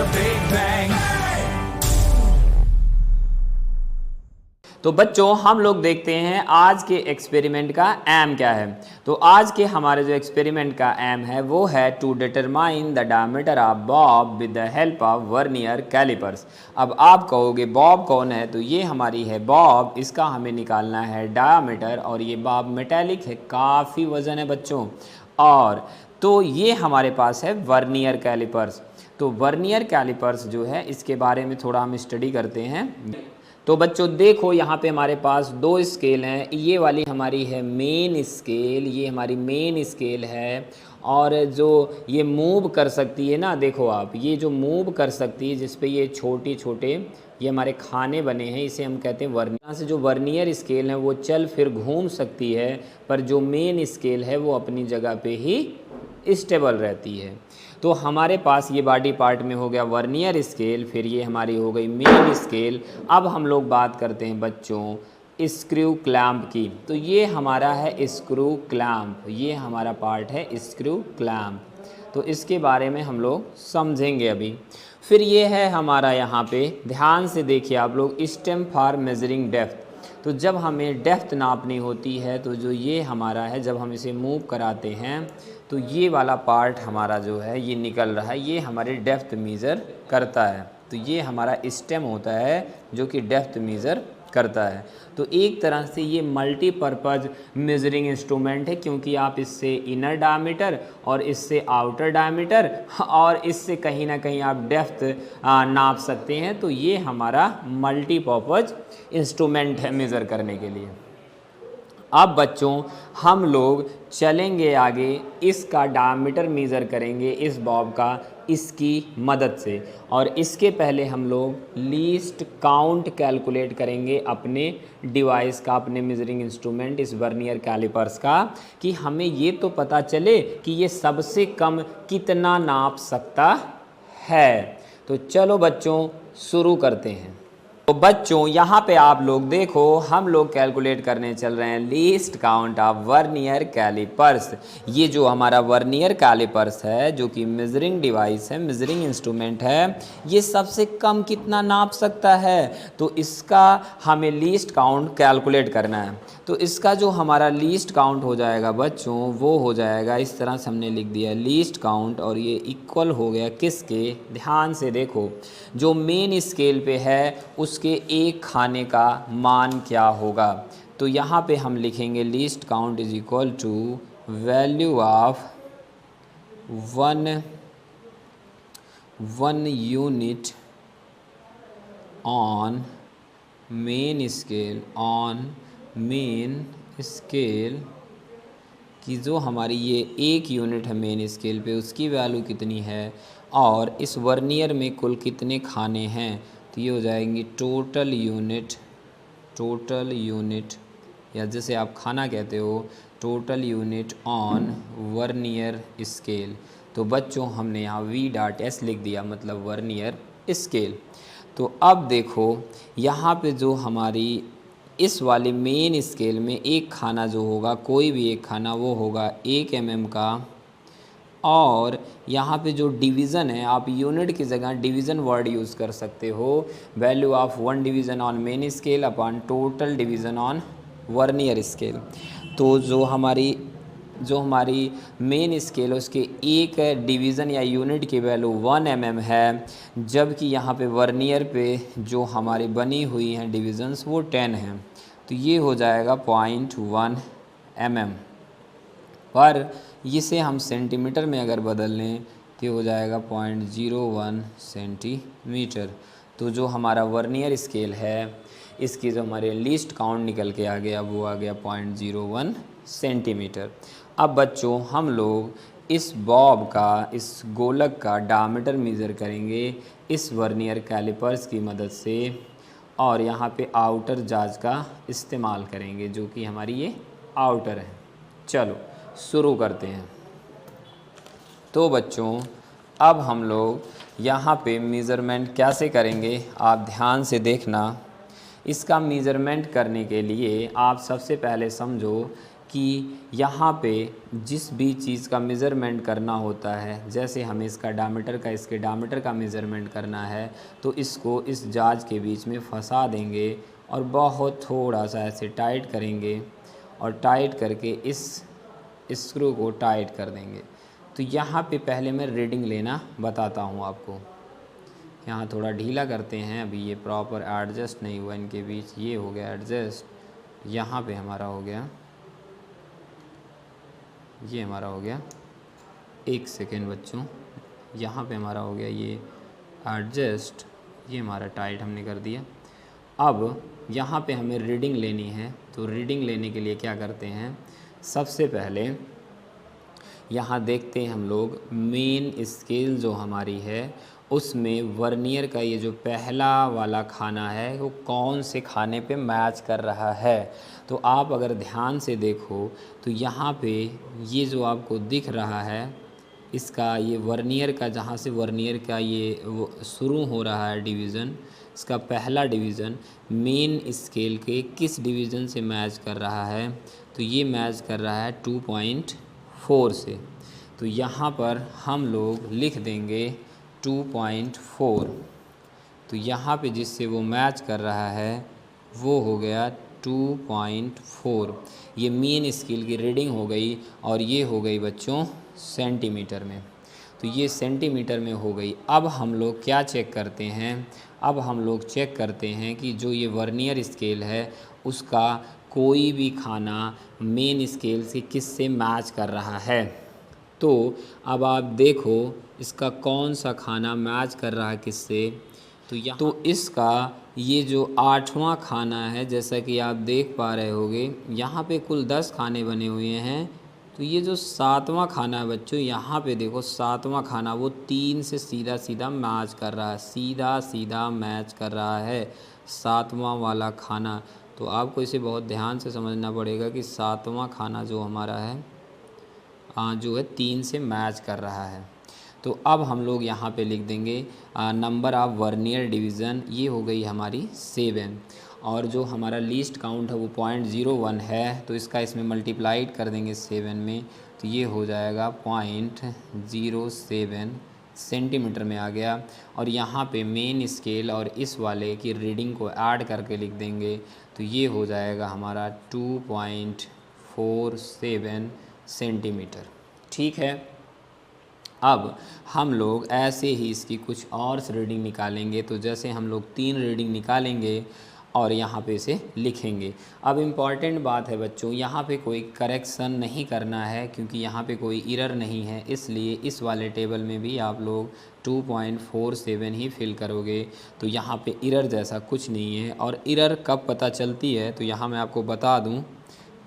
the Big Bang. तो बच्चों हम लोग देखते हैं आज के एक्सपेरिमेंट का एम क्या है। तो आज के हमारे जो एक्सपेरिमेंट का एम है वो है to determine the diameter of bob with the help of vernier callipers. अब आप कहोगे बॉब कौन है, तो ये हमारी है बॉब, इसका हमें निकालना है डायमीटर। और ये बॉब मेटेलिक है, काफ़ी वज़न है बच्चों। और तो ये हमारे पास है वर्नियर कैलिपर्स। तो वर्नियर कैलिपर्स जो है इसके बारे में थोड़ा हम स्टडी करते हैं। तो बच्चों देखो यहाँ पे हमारे पास दो स्केल हैं। ये वाली हमारी है मेन स्केल, ये हमारी मेन स्केल है। और जो ये मूव कर सकती है ना, देखो आप, ये जो मूव कर सकती है जिस पे ये छोटे छोटे ये हमारे खाने बने हैं, इसे हम कहते हैं वर्नियर। यहाँ से जो वर्नियर स्केल है वो चल फिर घूम सकती है, पर जो मेन स्केल है वो अपनी जगह पे ही स्टेबल रहती है। तो हमारे पास ये बॉडी पार्ट में हो गया वर्नियर स्केल, फिर ये हमारी हो गई मेन स्केल। अब हम लोग बात करते हैं बच्चों स्क्रू क्लैंप की। तो ये हमारा है स्क्रू क्लैंप, ये हमारा पार्ट है स्क्रू क्लैंप। तो इसके बारे में हम लोग समझेंगे अभी। फिर ये है हमारा यहाँ पे, ध्यान से देखिए आप लोग, स्टेम फॉर मेजरिंग डेप्थ। तो जब हमें डेप्थ नापनी होती है तो जो ये हमारा है, जब हम इसे मूव कराते हैं तो ये वाला पार्ट हमारा जो है ये निकल रहा है, ये हमारे डेप्थ मेज़र करता है। तो ये हमारा स्टेम होता है जो कि डेप्थ मेज़र करता है। तो एक तरह से ये मल्टीपर्पज़ मेजरिंग इंस्ट्रूमेंट है, क्योंकि आप इससे इनर डायमीटर और इससे आउटर डायमीटर और इससे कहीं ना कहीं आप डेप्थ नाप सकते हैं। तो ये हमारा मल्टीपर्पज़ इंस्ट्रूमेंट है मेज़र करने के लिए। अब बच्चों हम लोग चलेंगे आगे, इसका डायमीटर मेज़र करेंगे इस बॉब का इसकी मदद से। और इसके पहले हम लोग लीस्ट काउंट कैलकुलेट करेंगे अपने डिवाइस का, अपने मेजरिंग इंस्ट्रूमेंट इस वर्नियर कैलिपर्स का, कि हमें ये तो पता चले कि ये सबसे कम कितना नाप सकता है। तो चलो बच्चों शुरू करते हैं। तो बच्चों यहाँ पे आप लोग देखो, हम लोग कैलकुलेट करने चल रहे हैं least count of vernier callipers. ये जो हमारा वर्नियर कैलिपर्स है जो कि मेजरिंग डिवाइस है, मेजरिंग इंस्ट्रूमेंट है, ये सबसे कम कितना नाप सकता है। तो इसका हमें लीस्ट काउंट कैलकुलेट करना है। तो इसका जो हमारा लीस्ट काउंट हो जाएगा बच्चों वो हो जाएगा, इस तरह से हमने लिख दिया लीस्ट काउंट, और ये इक्वल हो गया किसके, ध्यान से देखो, जो मेन स्केल पे है उसके एक खाने का मान क्या होगा। तो यहाँ पे हम लिखेंगे least count is equal to value of one unit on main scale कि जो हमारी ये एक यूनिट है मेन स्केल पे उसकी वैल्यू कितनी है, और इस वर्नियर में कुल कितने खाने हैं। तो ये हो जाएंगी टोटल यूनिट, या जैसे आप खाना कहते हो, total unit on vernier scale. तो बच्चों हमने यहाँ V.S लिख दिया, मतलब वर्नियर स्केल। तो अब देखो यहाँ पे जो हमारी इस वाले मेन स्केल में एक खाना जो होगा, कोई भी एक खाना, वो होगा 1 mm का। और यहाँ पे जो डिवीज़न है, आप यूनिट की जगह डिवीज़न वर्ड यूज़ कर सकते हो, value of 1 division on main scale upon total division on vernier scale. तो जो हमारी मेन स्केल है उसके एक डिवीज़न या यूनिट की वैल्यू 1 mm है, जबकि यहाँ पे वर्नियर पे जो हमारी बनी हुई हैं डिवीज़न्स वो 10 हैं। तो ये हो जाएगा 0.1 mm। पर इसे हम सेंटीमीटर में अगर बदल लें तो हो जाएगा 0.01 सेंटीमीटर। तो जो हमारा वर्नियर स्केल है इसकी जो हमारे लीस्ट काउंट निकल के आ गया वो आ गया 0.01 सेंटीमीटर। अब बच्चों हम लोग इस बॉब का, इस गोलक का डायमीटर मेज़र करेंगे इस वर्नियर कैलिपर्स की मदद से, और यहाँ पे आउटर जाज का इस्तेमाल करेंगे जो कि हमारी ये आउटर है। चलो शुरू करते हैं। तो बच्चों अब हम लोग यहाँ पे मेज़रमेंट कैसे करेंगे आप ध्यान से देखना। इसका मेज़रमेंट करने के लिए आप सबसे पहले समझो कि यहाँ पे जिस भी चीज़ का मेज़रमेंट करना होता है, जैसे हमें इसका डायमीटर का इसके डायमीटर का मेज़रमेंट करना है, तो इसको इस जाज के बीच में फंसा देंगे और बहुत थोड़ा सा ऐसे टाइट करेंगे और टाइट करके इस स्क्रू को टाइट कर देंगे। तो यहाँ पे पहले मैं रीडिंग लेना बताता हूँ आपको। यहाँ थोड़ा ढीला करते हैं, अभी ये प्रॉपर एडजस्ट नहीं हुआ इनके बीच, ये हो गया एडजस्ट, यहाँ पे हमारा हो गया, ये हमारा हो गया, एक सेकेंड बच्चों, यहाँ पे हमारा हो गया ये एडजस्ट, ये हमारा टाइट हमने कर दिया। अब यहाँ पे हमें रीडिंग लेनी है, तो रीडिंग लेने के लिए क्या करते हैं, सबसे पहले यहाँ देखते हैं हम लोग मेन स्केल जो हमारी है उसमें वर्नियर का ये जो पहला वाला खाना है वो कौन से खाने पे मैच कर रहा है। तो आप अगर ध्यान से देखो तो यहाँ पे ये जो आपको दिख रहा है इसका ये वर्नियर का, जहाँ से वर्नियर का ये वो शुरू हो रहा है डिवीज़न, इसका पहला डिवीज़न मेन स्केल के किस डिवीज़न से मैच कर रहा है, तो ये मैच कर रहा है 2.4 से। तो यहाँ पर हम लोग लिख देंगे 2.4। तो यहाँ पे जिससे वो मैच कर रहा है वो हो गया 2.4। ये मेन स्केल की रीडिंग हो गई और ये हो गई बच्चों सेंटीमीटर में। तो ये सेंटीमीटर में हो गई। अब हम लोग क्या चेक करते हैं, अब हम लोग चेक करते हैं कि जो ये वर्नियर स्केल है उसका कोई भी खाना मेन स्केल से किससे मैच कर रहा है। तो अब आप देखो इसका कौन सा खाना मैच कर रहा है किससे, तो इसका ये जो 8वां खाना है, जैसा कि आप देख पा रहे होंगे यहाँ पे कुल 10 खाने बने हुए हैं, तो ये जो 7वां खाना है बच्चों, यहाँ पे देखो 7वां खाना वो 3 से सीधा सीधा मैच कर रहा है, सीधा सीधा मैच कर रहा है 7वां वाला खाना। तो आपको इसे बहुत ध्यान से समझना पड़ेगा कि 7वां खाना जो हमारा है जो है 3 से मैच कर रहा है। तो अब हम लोग यहाँ पे लिख देंगे नंबर ऑफ वर्नियर डिवीज़न, ये हो गई हमारी 7, और जो हमारा लीस्ट काउंट है वो 0.01 है, तो इसका इसमें मल्टीप्लाइड कर देंगे 7 में, तो ये हो जाएगा 0.07 सेंटीमीटर में आ गया। और यहाँ पे मेन स्केल और इस वाले की रीडिंग को ऐड करके लिख देंगे, तो ये हो जाएगा हमारा 2.47 सेंटीमीटर। ठीक है, अब हम लोग ऐसे ही इसकी कुछ और रीडिंग निकालेंगे। तो जैसे हम लोग 3 रीडिंग निकालेंगे और यहाँ पे इसे लिखेंगे। अब इम्पॉर्टेंट बात है बच्चों, यहाँ पे कोई करेक्शन नहीं करना है क्योंकि यहाँ पे कोई एरर नहीं है, इसलिए इस वाले टेबल में भी आप लोग 2.47 ही फिल करोगे। तो यहाँ पे एरर जैसा कुछ नहीं है। और एरर कब पता चलती है, तो यहाँ मैं आपको बता दूँ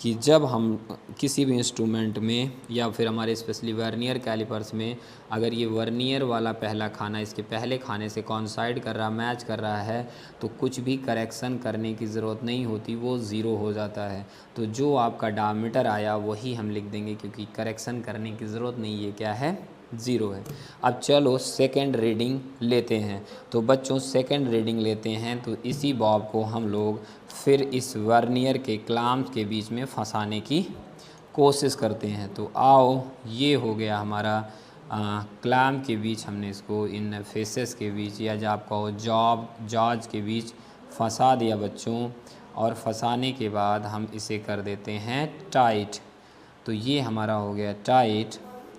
कि जब हम किसी भी इंस्ट्रूमेंट में या फिर हमारे स्पेशली वर्नियर कैलिपर्स में अगर ये वर्नियर वाला पहला खाना इसके पहले खाने से कॉन्साइड कर रहा, मैच कर रहा है, तो कुछ भी करेक्शन करने की ज़रूरत नहीं होती, वो ज़ीरो हो जाता है। तो जो आपका डायमीटर आया वही हम लिख देंगे क्योंकि करेक्शन करने की ज़रूरत नहीं, ये क्या है, ज़ीरो है। अब चलो सेकेंड रीडिंग लेते हैं। तो बच्चों सेकेंड रीडिंग लेते हैं, तो इसी बॉब को हम लोग फिर इस वर्नियर के क्लैंप के बीच में फंसाने की कोशिश करते हैं। तो आओ, ये हो गया हमारा क्लैंप के बीच, हमने इसको इन फेसेस के बीच या जो आपका जॉज के बीच फंसा दिया बच्चों। और फंसाने के बाद हम इसे कर देते हैं टाइट। तो ये हमारा हो गया टाइट।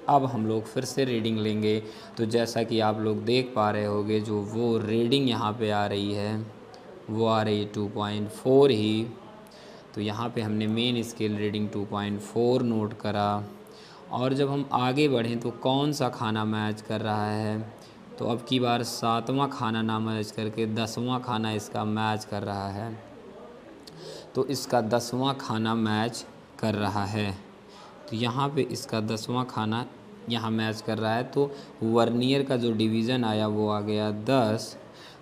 अब हम लोग फिर से रीडिंग लेंगे। तो जैसा कि आप लोग देख पा रहे होंगे जो वो रीडिंग यहाँ पे आ रही है वो आ रही है 2.4 ही। तो यहाँ पे हमने मेन स्केल रीडिंग 2.4 नोट करा। और जब हम आगे बढ़ें तो कौन सा खाना मैच कर रहा है, तो अब की बार 7वां खाना ना मैच करके 10वां खाना इसका मैच कर रहा है। तो इसका 10वां खाना मैच कर रहा है। तो यहाँ पे इसका 10वां खाना यहाँ मैच कर रहा है। तो वर्नियर का जो डिवीज़न आया वो आ गया 10।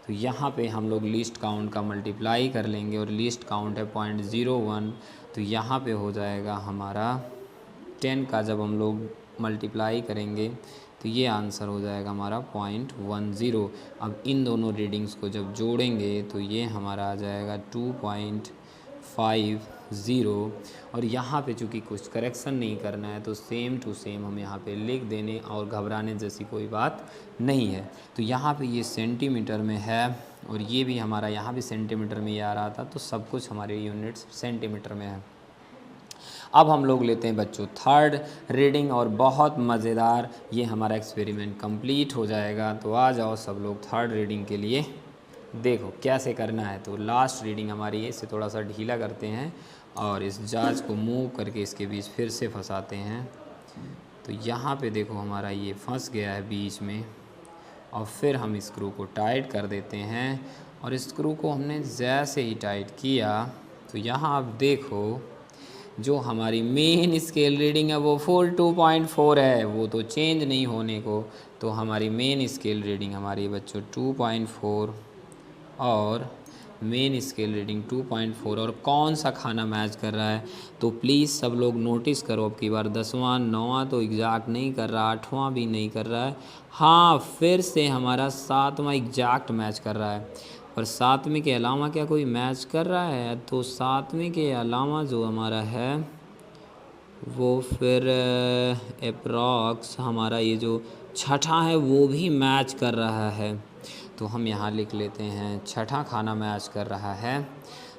तो यहाँ पे हम लोग लीस्ट काउंट का मल्टीप्लाई कर लेंगे और लीस्ट काउंट है 0.01। तो यहाँ पे हो जाएगा हमारा 10 का जब हम लोग मल्टीप्लाई करेंगे तो ये आंसर हो जाएगा हमारा 0.10। अब इन दोनों रीडिंग्स को जब जोड़ेंगे तो ये हमारा आ जाएगा 2.5 0। और यहाँ पे चूँकि कुछ करेक्शन नहीं करना है तो सेम टू सेम हम यहाँ पे लिख देने और घबराने जैसी कोई बात नहीं है। तो यहाँ पे ये सेंटीमीटर में है और ये भी हमारा यहाँ भी सेंटीमीटर में ही आ रहा था, तो सब कुछ हमारे यूनिट्स सेंटीमीटर में है। अब हम लोग लेते हैं बच्चों थर्ड रीडिंग और बहुत मज़ेदार ये हमारा एक्सपेरिमेंट कंप्लीट हो जाएगा। तो आ जाओ सब लोग थर्ड रीडिंग के लिए। देखो कैसे करना है। तो लास्ट रीडिंग हमारी है, इसे थोड़ा सा ढीला करते हैं और इस जाज को मूव करके इसके बीच फिर से फंसाते हैं। तो यहाँ पे देखो हमारा ये फंस गया है बीच में, और फिर हम स्क्रू को टाइट कर देते हैं। और स्क्रू को हमने जैसे ही टाइट किया तो यहाँ आप देखो जो हमारी मेन स्केल रीडिंग है वो 2.4 है, वो तो चेंज नहीं होने को। तो हमारी मेन स्केल रीडिंग हमारी बच्चों 2.4 और मेन स्केल रीडिंग 2.4। और कौन सा खाना मैच कर रहा है तो प्लीज़ सब लोग नोटिस करो। अब की बार 10वां 9वां तो एग्जैक्ट नहीं कर रहा, 8वां भी नहीं कर रहा है। हाँ, फिर से हमारा 7वां एग्जैक्ट मैच कर रहा है। पर 7वें के अलावा क्या कोई मैच कर रहा है? तो 7वें के अलावा जो हमारा है वो फिर अप्रॉक्स हमारा ये जो छठा है वो भी मैच कर रहा है। तो हम यहाँ लिख लेते हैं छठा खाना मैच कर रहा है।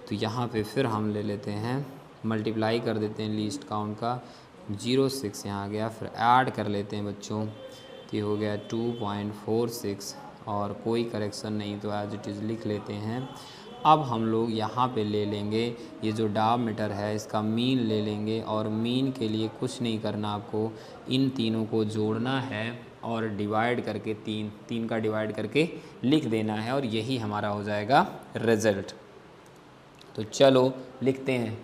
तो यहाँ पे फिर हम ले लेते हैं मल्टीप्लाई कर देते हैं लीस्ट काउंट का 0.6 यहाँ आ गया। फिर ऐड कर लेते हैं बच्चों, तो ये हो गया 2.46 और कोई करेक्शन नहीं तो एज इट इज़ लिख लेते हैं। अब हम लोग यहाँ पे ले लेंगे ये जो डायमीटर है इसका मीन ले लेंगे, और मीन के लिए कुछ नहीं करना, आपको इन तीनों को जोड़ना है और डिवाइड करके तीन का डिवाइड करके लिख देना है, और यही हमारा हो जाएगा रिज़ल्ट। तो चलो लिखते हैं।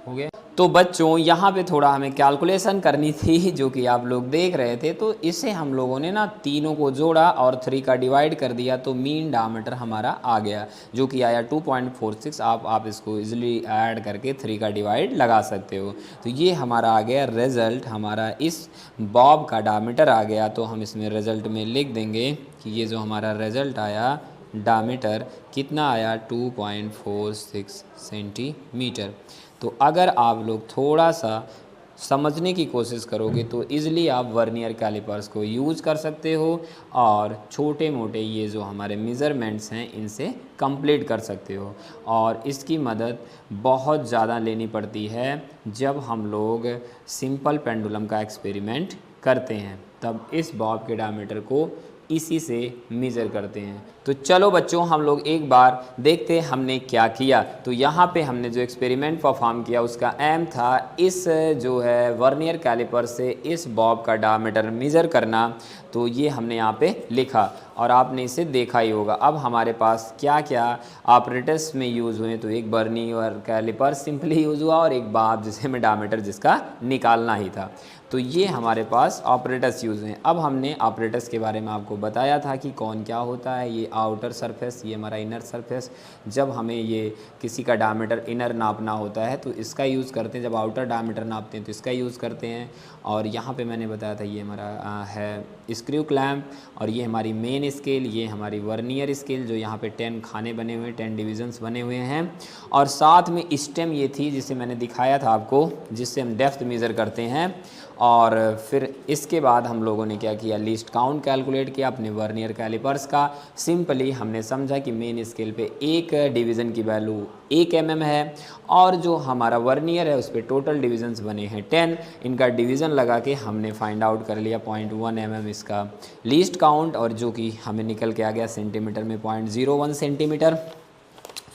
हो गया। तो बच्चों यहाँ पे थोड़ा हमें कैलकुलेशन करनी थी जो कि आप लोग देख रहे थे। तो इसे हम लोगों ने ना तीनों को जोड़ा और 3 का डिवाइड कर दिया, तो मीन डायमीटर हमारा आ गया जो कि आया 2.46। आप इसको इजीली ऐड करके 3 का डिवाइड लगा सकते हो। तो ये हमारा आ गया रिज़ल्ट, हमारा इस बॉब का डायमीटर आ गया। तो हम इसमें रिज़ल्ट में लिख देंगे कि ये जो हमारा रिज़ल्ट आया डायमीटर कितना आया 2.46 सेंटीमीटर। तो अगर आप लोग थोड़ा सा समझने की कोशिश करोगे तो इजीली आप वर्नियर कैलिपर्स को यूज़ कर सकते हो और छोटे मोटे ये जो हमारे मेज़रमेंट्स हैं इनसे कंप्लीट कर सकते हो। और इसकी मदद बहुत ज़्यादा लेनी पड़ती है जब हम लोग सिंपल पेंडुलम का एक्सपेरिमेंट करते हैं, तब इस बॉब के डायमीटर को इसी से मेज़र करते हैं। तो चलो बच्चों हम लोग एक बार देखते हैं हमने क्या किया। तो यहाँ पे हमने जो एक्सपेरिमेंट परफॉर्म किया उसका एम था इस जो है वर्नियर कैलिपर से इस बॉब का डायमीटर मेज़र करना। तो ये हमने यहाँ पे लिखा और आपने इसे देखा ही होगा। अब हमारे पास क्या क्या ऑपरेटर्स में यूज़ हुए, तो एक वर्नियर कैलिपर सिंपली यूज़ हुआ और एक बॉब जिसे में डायमीटर जिसका निकालना ही था। तो ये हमारे पास ऑपरेटर्स यूज़ हैं। अब हमने ऑपरेटर्स के बारे में आपको बताया था कि कौन क्या होता है। ये आउटर सरफेस, ये हमारा इनर सरफेस। जब हमें ये किसी का डायमीटर इनर नापना होता है तो इसका यूज़ करते हैं, जब आउटर डायमीटर नापते हैं तो इसका यूज़ करते हैं। और यहाँ पे मैंने बताया था ये हमारा है स्क्रू क्लैम्प, और ये हमारी मेन स्केल, ये हमारी वर्नियर स्केल जो यहाँ पे 10 खाने बने हुए हैं, 10 डिविजन्स बने हुए हैं। और साथ में स्टेम ये थी जिसे मैंने दिखाया था आपको, जिससे हम डेप्थ मेज़र करते हैं। और फिर इसके बाद हम लोगों ने क्या किया, लीस्ट काउंट कैलकुलेट किया अपने वर्नियर कैलिपर्स का। सिंपली हमने समझा कि मेन स्केल पे एक डिवीज़न की वैल्यू 1 mm है, और जो हमारा वर्नियर है उस पर टोटल डिविजन्स बने हैं 10। इनका डिवीज़न लगा के हमने फाइंड आउट कर लिया 0.1 mm इसका लीस्ट काउंट, और जो कि हमें निकल के आ गया सेंटीमीटर में 0.01 सेंटीमीटर।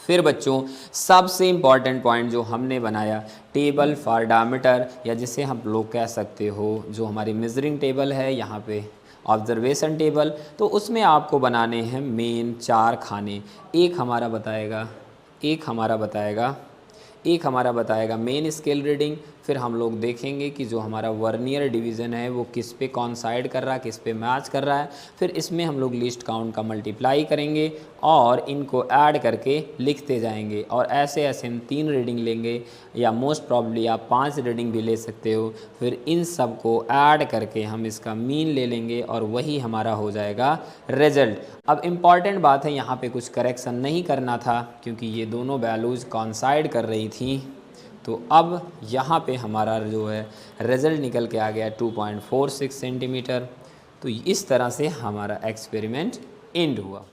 फिर बच्चों सबसे इम्पॉर्टेंट पॉइंट जो हमने बनाया, टेबल फॉर डायमीटर, या जिसे हम लोग कह सकते हो जो हमारी मेजरिंग टेबल है यहाँ पे ऑब्जर्वेशन टेबल। तो उसमें आपको बनाने हैं मेन 4 खाने। एक हमारा बताएगा मेन स्केल रीडिंग, फिर हम लोग देखेंगे कि जो हमारा वर्नियर डिवीज़न है वो किस पे कॉन्साइड कर रहा है, किस पे मैच कर रहा है। फिर इसमें हम लोग लीस्ट काउंट का मल्टीप्लाई करेंगे और इनको ऐड करके लिखते जाएंगे, और ऐसे ऐसे हम 3 रीडिंग लेंगे, या मोस्ट प्रॉब्ली आप 5 रीडिंग भी ले सकते हो। फिर इन सब को ऐड करके हम इसका मीन ले लेंगे और वही हमारा हो जाएगा रिजल्ट। अब इम्पॉर्टेंट बात है, यहाँ पे कुछ करेक्शन नहीं करना था क्योंकि ये दोनों वैल्यूज़ कॉन्साइड कर रही थी। तो अब यहाँ पे हमारा जो है रिजल्ट निकल के आ गया 2.46 सेंटीमीटर। तो इस तरह से हमारा एक्सपेरिमेंट एंड हुआ।